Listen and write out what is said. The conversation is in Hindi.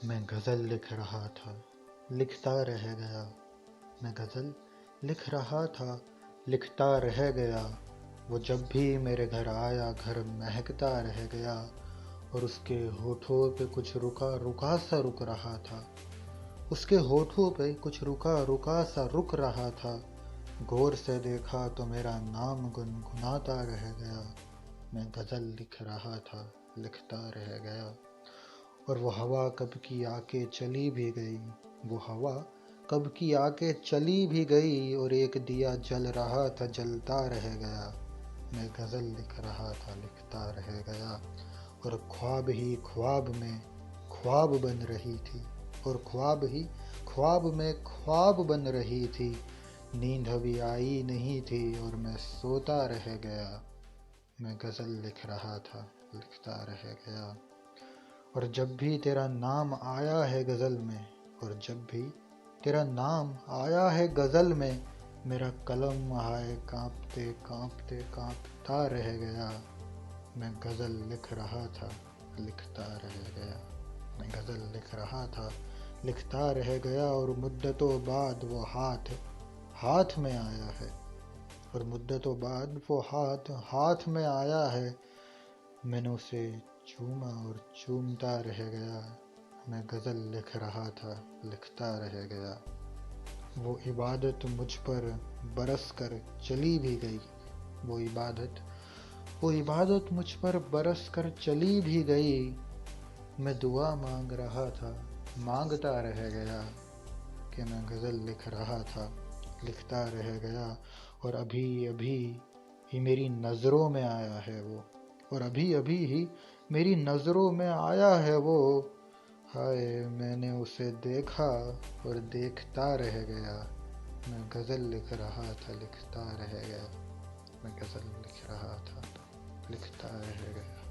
मैं गज़ल लिख रहा था, लिखता रह गया। मैं गज़ल लिख रहा था, लिखता रह गया। वो जब भी मेरे घर आया, घर महकता रह गया। और उसके होठों पे कुछ रुका रुका सा रुक रहा था। उसके होठों पे कुछ रुका रुका सा रुक रहा था। गौर से देखा तो मेरा नाम गुनगुनाता रह गया। मैं गज़ल लिख रहा था, लिखता रह गया। और वो हवा कब की आके चली भी गई। वो हवा कब की आके चली भी गई। और एक दिया जल रहा था, जलता रह गया। मैं गज़ल लिख रहा था, लिखता रह गया। और ख्वाब ही ख्वाब में ख्वाब बन रही थी। और ख्वाब ही ख्वाब में ख्वाब बन रही थी। नींद अभी आई नहीं थी और मैं सोता रह गया। मैं गज़ल लिख रहा था, लिखता रह गया। और जब भी तेरा नाम आया है गज़ल में, और जब भी तेरा नाम आया है गज़ल में, मेरा कलम हाय कांपते कांपते कांपता रह गया। मैं गज़ल लिख रहा था, लिखता रह गया। मैं गज़ल लिख रहा था, लिखता रह गया। और मुद्दतों बाद वो हाथ हाथ में आया है। और मुद्दतों बाद वो हाथ हाथ में आया है। मैंने उसे चूमा और चूमता रह गया। मैं गज़ल लिख रहा था, लिखता रह गया। वो इबादत मुझ पर बरस कर चली भी गई। वो इबादत वो इबादत मुझ पर बरस कर चली भी गई। मैं दुआ मांग रहा था, मांगता रह गया। कि मैं गज़ल लिख रहा था, लिखता रह गया। और अभी अभी ही मेरी नज़रों में आया है वो। और अभी अभी ही मेरी नज़रों में आया है वो। हाय मैंने उसे देखा और देखता रह गया। मैं गज़ल लिख रहा था, लिखता रह गया। मैं गज़ल लिख रहा था, लिखता रह गया।